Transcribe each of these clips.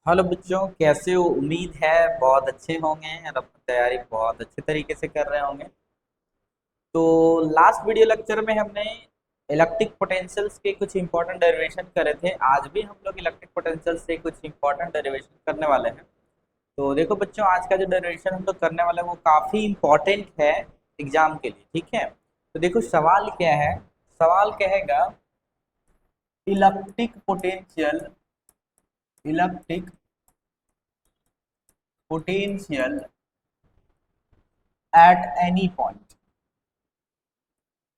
Hello बच्चों, कैसे हो? उम्मीद है बहुत अच्छे होंगे और अपनी तैयारी बहुत अच्छे तरीके से कर रहे होंगे। तो लास्ट वीडियो लेक्चर में हमने इलेक्ट्रिक पोटेंशियल्स के कुछ इंपॉर्टेंट डेरिवेशन करे थे। आज भी हम लोग इलेक्ट्रिक पोटेंशियल से कुछ इंपॉर्टेंट डेरिवेशन करने वाले हैं। तो देखो बच्चों, आज का जो डेरिवेशन हम लोग करने वाले हैं वो काफ़ी इंपॉर्टेंट है एग्जाम के लिए। ठीक है, तो देखो सवाल क्या है। सवाल कहेगा electric potential, electric potential at any point,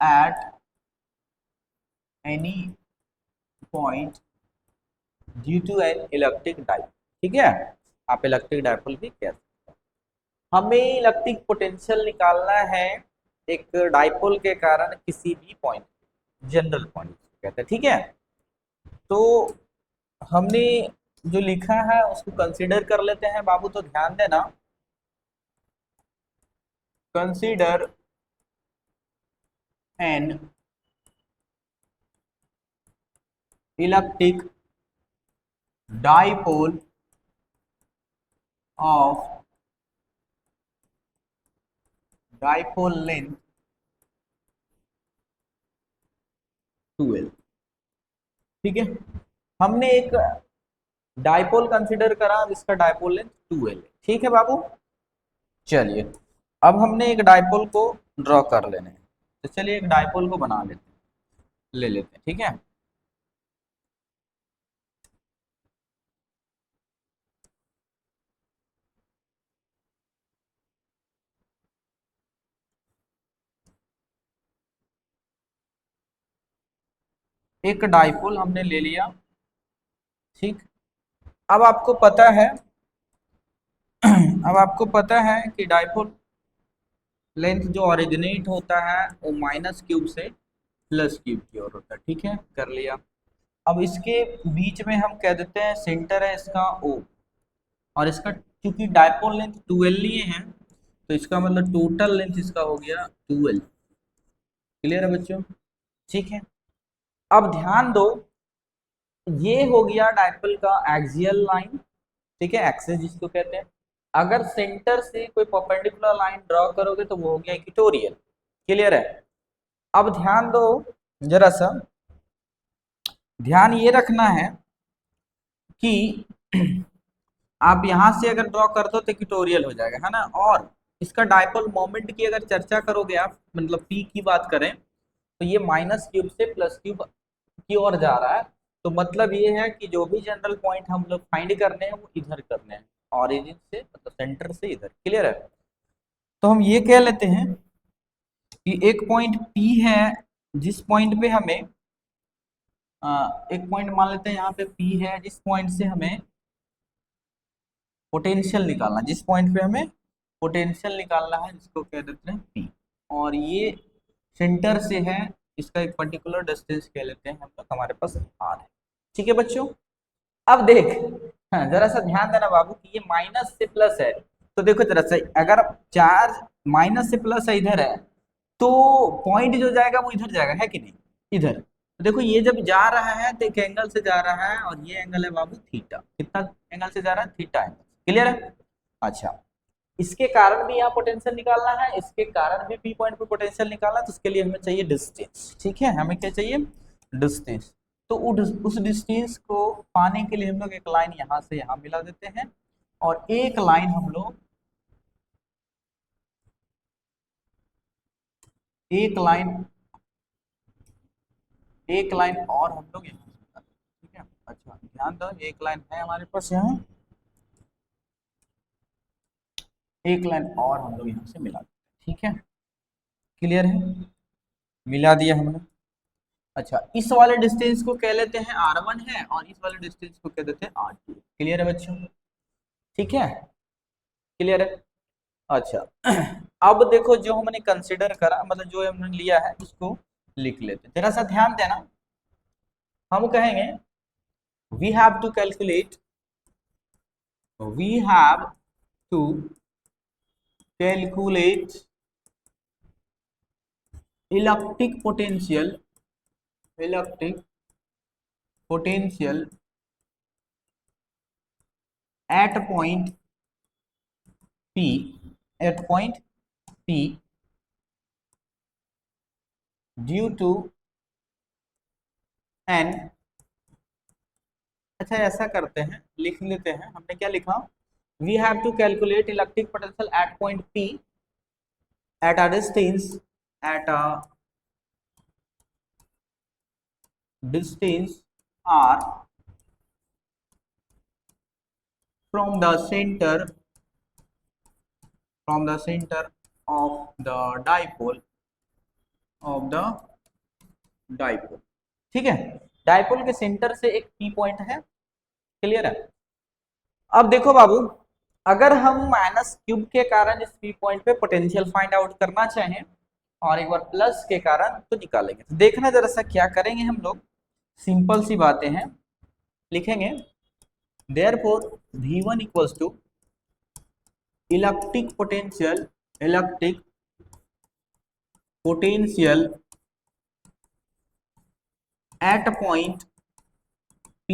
at any point due to an electric dipole। ठीक है, आप इलेक्ट्रिक डायपोल भी कह सकते हैं। हमें इलेक्ट्रिक पोटेंशियल निकालना है एक डायपोल के कारण किसी भी पॉइंट, जनरल पॉइंट कहते हैं। ठीक है, तो हमने जो लिखा है उसको कंसीडर कर लेते हैं बाबू। तो ध्यान देना, consider an electric dipole of dipole length 12। ठीक है, हमने एक डायपोल कंसीडर करा जिसका डायपोल लेंथ 2L है। ठीक है बाबू, चलिए अब हमने एक डायपोल को ड्रॉ कर लेने हैं। तो चलिए एक डायपोल को बना लेते हैं, ले लेते हैं। ठीक है, एक डायपोल हमने ले लिया। ठीक, अब आपको पता है अब आपको पता है कि डायपोल लेंथ जो ओरिजिनेट होता है वो माइनस क्यूब से प्लस क्यूब की ओर होता है। ठीक है, कर लिया। अब इसके बीच में हम कह देते हैं सेंटर है इसका O, और इसका क्योंकि डायपोल लेंथ 2L लिए हैं तो इसका मतलब टोटल लेंथ इसका हो गया 2L। क्लियर है बच्चों? ठीक है, अब ध्यान दो, ये हो गया डायपोल का एक्सियल लाइन। ठीक है, एक्सिस जिसको कहते हैं। अगर सेंटर से कोई परपेंडिकुलर लाइन ड्रॉ करोगे तो वो हो गया इक्वेटोरियल। क्लियर है? अब ध्यान दो, जरा सा ध्यान ये रखना है कि आप यहां से अगर ड्रॉ कर दो तो इक्वेटोरियल हो जाएगा, है ना। और इसका डायपोल मोमेंट की अगर चर्चा करोगे आप, मतलब पी की बात करें, तो ये माइनस क्यूब से प्लस क्यूब की ओर जा रहा है। तो मतलब ये है कि जो भी जनरल पॉइंट हम लोग फाइंड करने हैं वो इधर करने हैं, ऑरिजिन से मतलब सेंटर से इधर। क्लियर है? तो हम ये कह लेते हैं कि एक पॉइंट पी है जिस पॉइंट पे हमें एक पॉइंट मान लेते हैं यहाँ पे पी है जिस पॉइंट से हमें पोटेंशियल निकालना, जिस पॉइंट पे हमें पोटेंशियल निकालना है जिसको कह देते हैं पी। और ये सेंटर से है, इसका एक पर्टिकुलर डिस्टेंस कह लेते हैं हम लोग, हमारे पास आर है। ठीक है बच्चों, अब देख, हाँ, जरा सा ध्यान देना बाबू कि ये माइनस से प्लस है। तो देखो जरा सा, अगर चार्ज माइनस से प्लस है इधर है तो पॉइंट जो जाएगा वो इधर जाएगा, है कि नहीं? इधर। तो देखो ये जब जा रहा है तो एक एंगल से जा रहा है और ये एंगल है बाबू थीटा। कितना एंगल से जा रहा है? Theta angle. क्लियर है? अच्छा, इसके कारण भी यहाँ पोटेंशियल निकालना है, इसके कारण भी पी पॉइंट पे पोटेंशियल निकालना है। तो उसके लिए हमें चाहिए डिस्टेंस। ठीक है, हमें क्या चाहिए? डिस्टेंस। तो उस डिस्टेंस को पाने के लिए हम लोग एक लाइन यहाँ से यहाँ मिला देते हैं, और एक लाइन हम लोग, एक लाइन, एक लाइन और हम लोग यहाँ से मिला देते हैं। ठीक है, अच्छा ध्यान दो, एक लाइन है हमारे पास यहाँ, एक लाइन और हम लोग यहाँ से मिला देते हैं। ठीक है, क्लियर है? मिला दिया हमने। अच्छा, इस वाले डिस्टेंस को कह लेते हैं R1 है, और इस वाले डिस्टेंस को कह देते हैं R2। क्लियर है बच्चों? ठीक है, क्लियर है। अच्छा, अब देखो जो हमने कंसिडर करा, मतलब जो हमने लिया है उसको लिख लेते हैं। जरा सा ध्यान देना, हम कहेंगे we have to calculate, we have to calculate electric potential, electric potential at point P, at point P due to N. अच्छा ऐसा करते हैं, लिख लेते हैं, हमने क्या लिखा, we have to calculate electric potential at point P at a distance, at a distance r from the center, from the center of the dipole, of the dipole। ठीक है, डाइपोल के सेंटर से एक पी पॉइंट है, clear है। अब देखो बाबू, अगर हम माइनस क्यूब के कारण इस पी पॉइंट पे पोटेंशियल फाइंड आउट करना चाहें और एक बार प्लस के कारण तो निकालेंगे, तो देखना जरा सा क्या करेंगे हम लोग, सिंपल सी बातें हैं, लिखेंगे therefore V1 equals to electric potential, electric potential at point P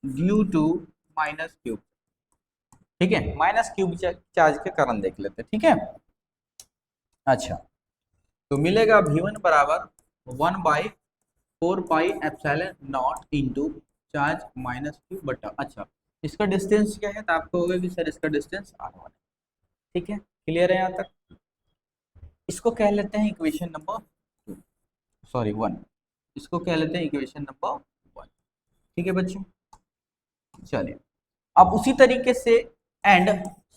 due to minus cube. ठीक है, माइनस क्यूब चार्ज के कारण देख लेते हैं, ठीक है। अच्छा, तो मिलेगा V1 बराबर 1/4πε0 इंटू चार्ज माइनस क्यूब बटा, अच्छा इसका डिस्टेंस क्या है, तो आपको होगा कि सर इसका डिस्टेंस r1 है। ठीक है, क्लियर है यहाँ तक। इसको कह लेते हैं इक्वेशन नंबर 1, इसको कह लेते हैं इक्वेशन नंबर 1। ठीक है बच्चों, चलिए अब उसी तरीके से एंड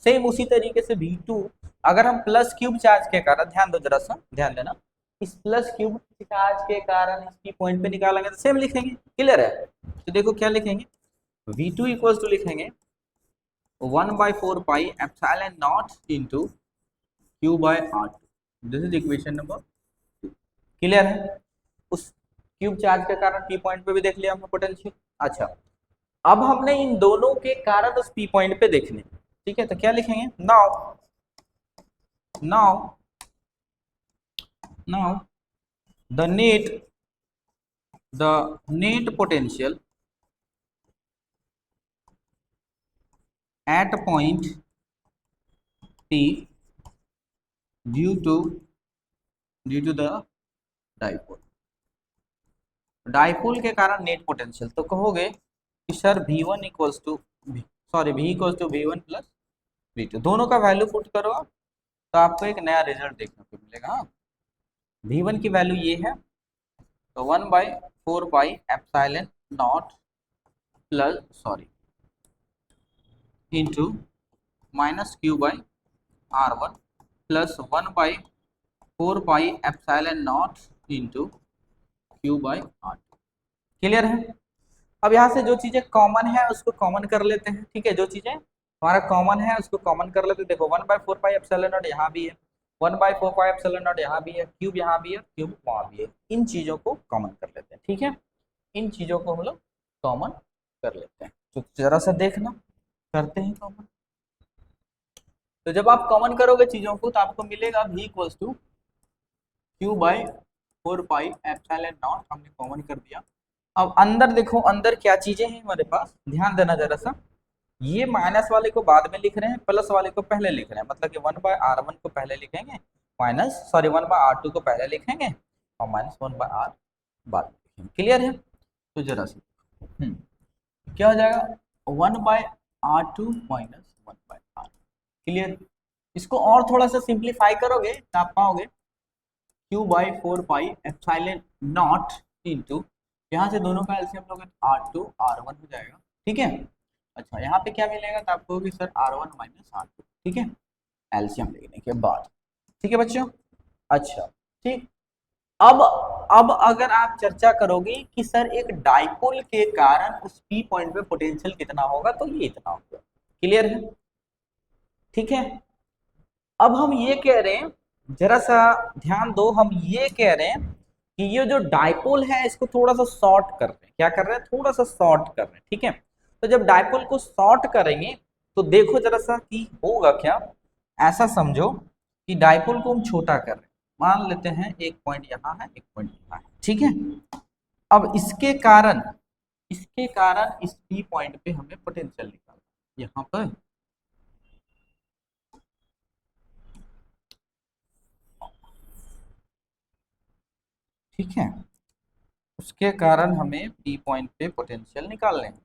सेम उसी तरीके से V2 अगर हम प्लस क्यूब चार्ज के कारण, ध्यान दो जरा सा, ध्यान देना, इस प्लस क्यूब चार्ज के कारण इसकी पॉइंट पे निकालेंगे तो सेम लिखेंगे, क्लियर है। तो देखो क्या लिखेंगे, V2 इक्वल्स टू लिखेंगे 1/4πε0 into Q/R2, this is equation number 2, clear है। उस क्यूब चार्ज के कारण पी पॉइंट पे भी देख लिया हमने पोटेंशियल। अच्छा, अब हमने इन दोनों के कारण उस पी पॉइंट पे देखने, ठीक है, तो क्या लिखेंगे, now the net potential at point P due to the dipole, dipole के कारण नेट पोटेंशियल, तो कहोगे कि sir V1 equals to V equals to V1 plus V2, दोनों का वैल्यू पुट करो आप, तो आपको एक नया रिजल्ट देखने को मिलेगा। V1 की वैल्यू ये है, तो 1/4πε0 plus into minus Q/R1 plus 1/4πε0 into Q/R2, clear है। अब यहाँ से जो चीजें कॉमन है उसको कॉमन कर लेते हैं, ठीक है, जो चीजें हमारा कॉमन है उसको कॉमन कर लेते हैं। देखो 1/4πε0 यहाँ भी है, 1/4πε0 यहाँ भी है, क्यूब यहाँ भी है, क्यूब वहाँ भी है, इन चीजों को कॉमन कर लेते हैं, ठीक है, इन चीजों को हम लोग कॉमन कर लेते हैं। तो जरा सा देखना, करते हैं कॉमन। तो जब आप कॉमन करोगे चीजों को तो आपको मिलेगा V इक्वल्स टू Q/4πε0, हमने कॉमन कर दिया। अब अंदर देखो, अंदर क्या चीजें हैं हमारे पास, ध्यान देना जरा सा, ये माइनस वाले को बाद में लिख रहे हैं, प्लस वाले को पहले लिख रहे हैं, मतलब कि 1/R1 को पहले लिखेंगे, 1/R2 को पहले लिखेंगे और -1/R बाद में लिखेंगे, क्लियर है। तो जरा सा क्या हो जाएगा, 1/R2 माइनस 1/R, क्लियर। इसको और थोड़ा सा सिंप्लीफाई करोगे तो आप पाओगे Q/4πε0 इंटू, यहाँ से दोनों का एलसीएम लोगे तो R2 R1 हो जाएगा, ठीक है। अच्छा, यहाँ पे क्या मिलेगा, तो आपको होगी सर R1 माइनस R2, ठीक है, एलसीएम लेने के बाद, ठीक है बच्चों। अच्छा ठीक, अब अगर आप चर्चा करोगे कि सर एक डाइपोल के कारण उस पी पॉइंट पे पोटेंशियल कितना होगा, तो ये इतना होगा, क्लियर है, ठीक है। अब हम ये कह रहे हैं, जरा सा ध्यान दो, हम ये कह रहे हैं कि ये जो डाइपोल है इसको थोड़ा सा शॉर्ट कर रहे हैं, क्या कर रहे हैं, थोड़ा सा शॉर्ट कर रहे हैं, ठीक है। तो जब डाइपोल को शॉर्ट करेंगे तो देखो जरा सा कि होगा क्या, ऐसा समझो कि डाइपोल को हम छोटा कर रहे हैं, मान लेते हैं एक पॉइंट यहाँ है, एक पॉइंट यहाँ है, ठीक है। अब इसके कारण इसके कारण इस पी पॉइंट पे हमें पोटेंशियल निकालना यहाँ पर। ठीक है, उसके कारण हमें पी पॉइंट पे पोटेंशियल निकालने हैं।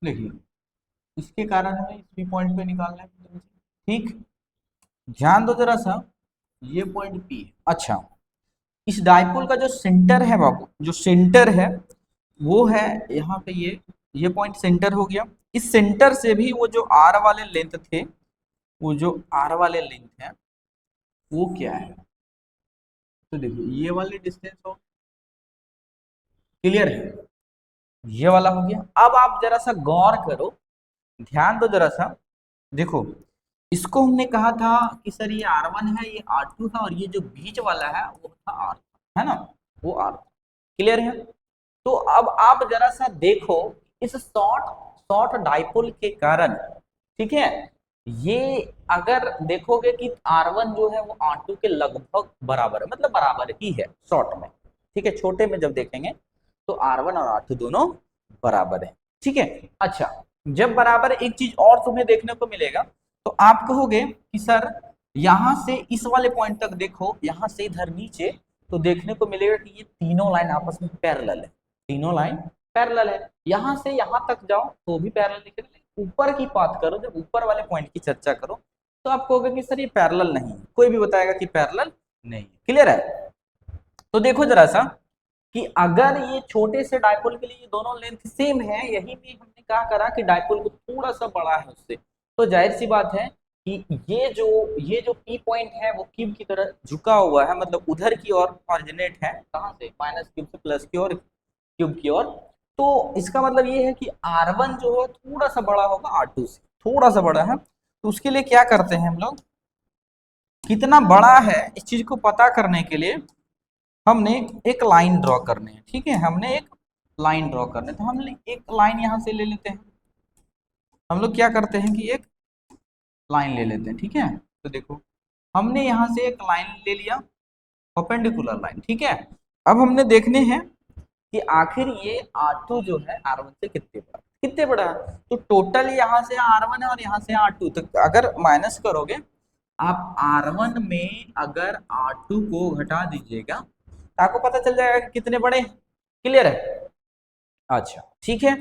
देखिए, इसके कारण हमें इस पी पॉइंट पे निकालना है potential। ठीक, ध्यान दो जरा सा, ये पॉइंट पी है। अच्छा, इस डाइपोल का जो सेंटर है बाबू, जो सेंटर है वो है यहाँ पे, ये पॉइंट सेंटर हो गया। इस सेंटर से भी वो जो आर वाले लेंथ थे, वो जो आर वाले लेंथ है वो क्या है, तो देखो ये वाली डिस्टेंस हो, क्लियर है, ये वाला हो गया। अब आप जरा सा गौर करो, ध्यान दो जरा सा, देखो इसको हमने कहा था कि सर ये R1 है, ये R2 था, और ये जो बीच वाला है वो था R, है ना, वो R, क्लियर है। तो अब आप जरा सा देखो, इस शॉर्ट शॉर्ट डाइपोल के कारण, ठीक है, ये अगर देखोगे कि R1 जो है वो R2 के लगभग बराबर है, मतलब बराबर ही है शॉर्ट में, ठीक है, छोटे में जब देखेंगे तो R1 और R2 दोनों बराबर है, ठीक है। अच्छा, जब बराबर, एक चीज और तुम्हें देखने को मिलेगा, तो आप कहोगे कि सर यहां से इस वाले पॉइंट तक देखो, यहां से इधर नीचे, तो देखने को मिलेगा कि ये तीनों लाइन आपस में पैरेलल है, तीनों लाइन पैरेलल है। यहां से यहां तक जाओ तो भी पैरेलल दिखेगा, ऊपर की बात करो, जब ऊपर वाले पॉइंट की चर्चा करो तो आप कहोगे कि सर ये पैरेलल नहीं है, कोई भी बताएगा कि पैरेलल नहीं है, क्लियर है। तो देखो जरा सा कि अगर ये छोटे से डाइपोल के लिए ये दोनों लेंथ सेम है, यही भी हमने कहा करा कि डाइपोल को थोड़ा सा बड़ा है उससे, तो जाहिर सी बात है कि ये जो पी पॉइंट है वो क्यूब की तरह झुका हुआ है, मतलब उधर की ओर ऑरिजिनेट है, कहां से, माइनस क्यूब से प्लस की ओर, क्यूब की ओर। तो इसका मतलब ये है कि R1 जो है थोड़ा सा बड़ा होगा R2 से, थोड़ा सा बड़ा है। तो उसके लिए क्या करते हैं हम लोग, कितना बड़ा है इस चीज को पता करने के लिए हमने एक लाइन ड्रॉ करनी है, ठीक है, हमने एक लाइन ड्रॉ करनी है। तो हम एक लाइन यहां से ले लेते हैं, हम लोग क्या करते हैं कि एक लाइन ले लेते हैं, ठीक है। तो देखो हमने यहां से एक लाइन ले लिया, परपेंडिकुलर लाइन, ठीक है। अब हमने देखने हैं कि आखिर ये R2 जो है R1 से कितने बड़ा है। तो टोटल यहाँ से R1 है और यहाँ से R2, तो अगर माइनस करोगे आप R1 में अगर R2 को घटा दीजिएगा तो आपको पता चल जाएगा कि कितने बड़े, क्लियर है। अच्छा ठीक है,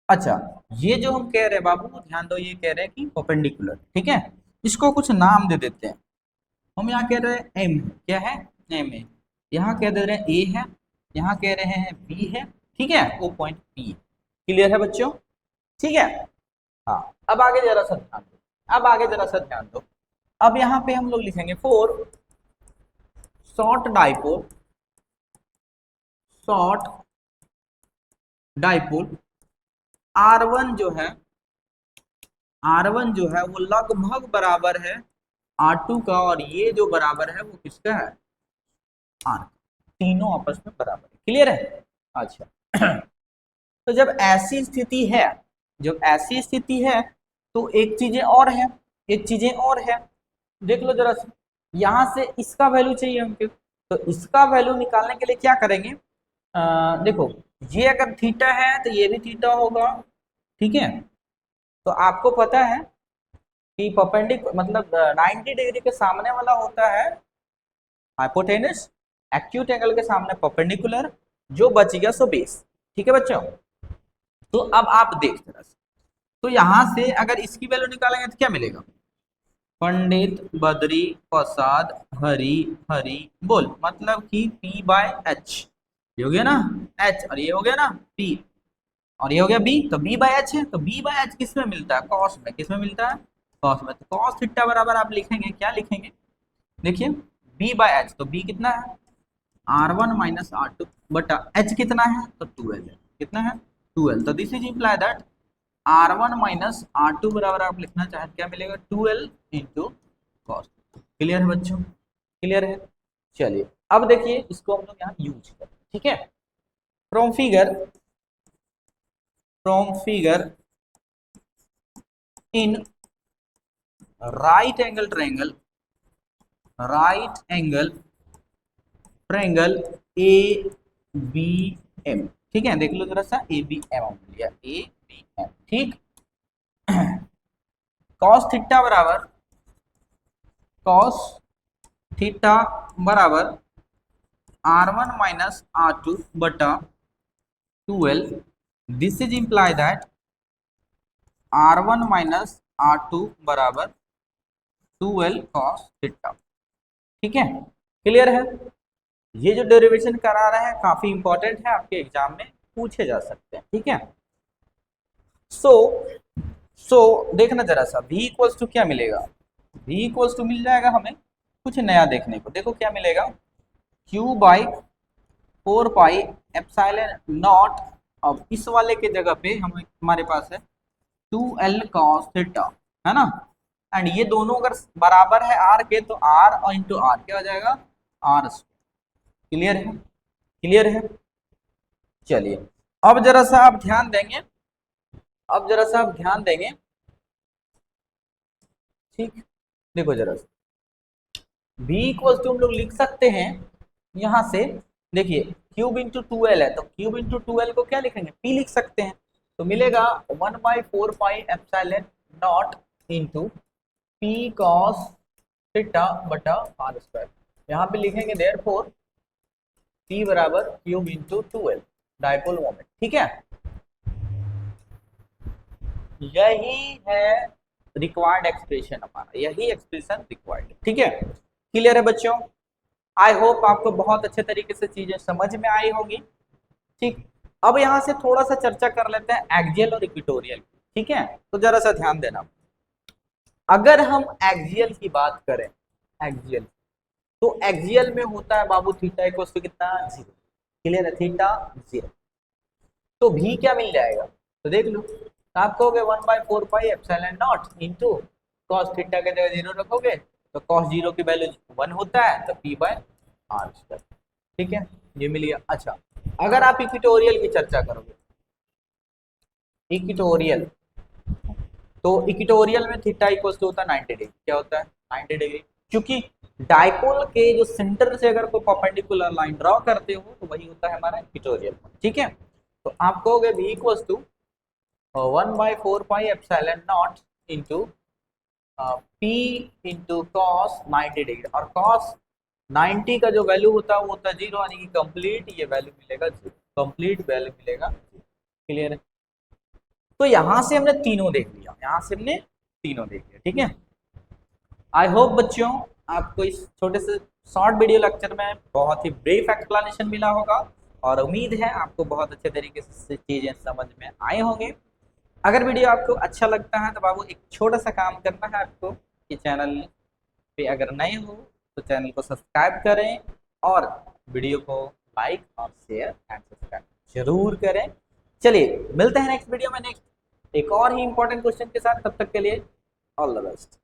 अच्छा ये जो हम कह रहे हैं बाबू ध्यान दो, ये कह रहे हैं कि परपेंडिकुलर, ठीक है, इसको कुछ नाम दे देते हैं। हम यहाँ कह रहे हैं एम, क्या है, एम है, यहाँ कह दे रहे हैं ए है, यहाँ कह रहे हैं बी है, ठीक है, वो पॉइंट पी, क्लियर है बच्चों, ठीक है। हाँ, अब आगे जरा सा ध्यान दो, अब आगे जरा सा ध्यान दो, अब यहाँ पे हम लोग लिखेंगे four short dipole, short dipole R1 जो है, R1 जो है वो लगभग बराबर है R2 का, और ये जो बराबर है वो किसका है, R, तीनों आपस में बराबर है, क्लियर है। अच्छा तो जब ऐसी स्थिति है, जब ऐसी स्थिति है तो एक चीजें और है, एक चीजें और है, देख लो जरा सा, यहां से इसका वैल्यू चाहिए हमको, तो इसका वैल्यू निकालने के लिए क्या करेंगे, देखो ये अगर थीटा है तो ये भी थीटा होगा, ठीक है। तो आपको पता है कि परपेंडिक मतलब 90 डिग्री के सामने वाला होता है हाइपोटेनस, एक्यूट एंगल के सामने परपेंडिकुलर, जो बच गया सो बेस, ठीक है बच्चों। तो अब आप देख जरा, तो यहां से अगर इसकी वैल्यू निकालेंगे तो क्या मिलेगा, पंडित बद्री प्रसाद हरी हरी बोल, मतलब कि P बाय एच, ये हो गया ना H, और ये हो गया ना P, और ये हो गया B, तो B बाय एच है, तो B बाय एच किस में मिलता है, कॉस में, किस में मिलता है, कॉस में। तो कॉस थीटा बराबर आप लिखेंगे, क्या लिखेंगे, देखिए B बाय एच, तो B कितना है R1 माइनस R2 बटा H कितना है, तो 12 है, कितना है 12, तो this is imply that R1 minus R2 बराबर आप लिखना चाहें क्या मिलेगा, 12 इंटू कॉस, क्लियर है बच्चों, क्लियर है। चलिए अब देखिए इसको हम लोग यहाँ यूज करें, ठीक है, from figure, from figure in right angle triangle, right angle triangle A B M, ठीक है, देख लो जरा सा, ए बी एम लिया, ए बी एम, ठीक। कॉस थीटा बराबर, कॉस थीटा बराबर R1 माइनस R2 बटा 12, this is imply that R1 minus R2 बराबर 12 cos थीटा, ठीक है, क्लियर है। ये जो डेरिवेशन करा रहे हैं काफी इंपॉर्टेंट है, आपके एग्जाम में पूछे जा सकते हैं, ठीक है। सो देखना जरा सा, v इक्वल्स टू क्या मिलेगा, v इक्वल्स टू मिल जाएगा हमें कुछ नया देखने को, देखो क्या मिलेगा, q by 4 pi epsilon not. अब इस वाले के जगह पे हमारे पास है 2l cos थीटा, है ना, एंड ये दोनों अगर बराबर है r के तो r और इंटू r क्या हो जाएगा, r स्क्वायर। क्लियर है, क्लियर है। चलिए अब जरा सा आप ध्यान देंगे, अब जरा सा आप ध्यान देंगे, ठीक, देखो जरा सा v इक्वल टू हम लोग लिख सकते हैं यहां से, देखिए क्यूब इंटू 2l है, तो क्यूब इंटू 2l को क्या लिखेंगे, p लिख सकते हैं, तो मिलेगा 1/4 pi epsilon naught into p cos theta बटा r स्क्वायर, यहाँ पे लिखेंगे देयरफॉर p बराबर cube into 2l dipole moment, ठीक है। यही है रिक्वायर्ड एक्सप्रेशन हमारा, यही एक्सप्रेशन रिक्वायर्ड, ठीक है, क्लियर है बच्चों। आई होप आपको बहुत अच्छे तरीके से चीजें समझ में आई होगी, ठीक। अब यहाँ से थोड़ा सा चर्चा कर लेते हैं एक्सियल और इक्वेटोरियल, ठीक है, तो जरा सा ध्यान देना, अगर हम एक्सियल की बात करें, एक्सियल, तो एक्सियल में होता है बाबू थीटा इक्वल टू कितना, 0, क्लियर है, थीटा 0, तो भी क्या मिल जाएगा, तो देख लो, तो आप कहोगे 1/4 pi epsilon naught into cos theta के जगह 0 रखोगे तो कॉस 0 की वैल्यू 1 होता है, तो p बाय आर स्क्वायर, ठीक है, ये मिल गया। अच्छा अगर आप इक्वेटोरियल की चर्चा करोगे, इक्वेटोरियल, तो इक्वेटोरियल में थीटा इक्वल टू होता है 90 डिग्री, क्या होता है 90 डिग्री, क्योंकि डायपोल के जो सेंटर से अगर कोई परपेंडिकुलर लाइन ड्रॉ करते हो तो वही होता है हमारा इक्वेटोरियल, ठीक है। तो आप कहोगे v equal to 1/4 pi epsilon naught into p into cos 90 degree, और कॉस 90 का जो वैल्यू होता है वो होता है 0, यानी कि कंप्लीट ये वैल्यू मिलेगा 0, कंप्लीट वैल्यू मिलेगा 0, क्लियर है। तो यहां से हमने तीनों देख लिया, यहां से हमने तीनों देख लिया, ठीक है। आई होप बच्चों आपको इस छोटे से शॉर्ट वीडियो लेक्चर में बहुत ही ब्रीफ एक्सप्लेनेशन मिला होगा, और उम्मीद है आपको बहुत अच्छे तरीके से चीजें समझ में आए होंगे। अगर वीडियो आपको अच्छा लगता है तो बाबू एक छोटा सा काम करना है आपको, कि चैनल पे अगर नए हो तो चैनल को सब्सक्राइब करें, और वीडियो को लाइक और शेयर एंड सब्सक्राइब जरूर करें। चलिए मिलते हैं नेक्स्ट वीडियो में नेक्स्ट एक और ही इंपॉर्टेंट क्वेश्चन के साथ, तब तक के लिए ऑल द बेस्ट।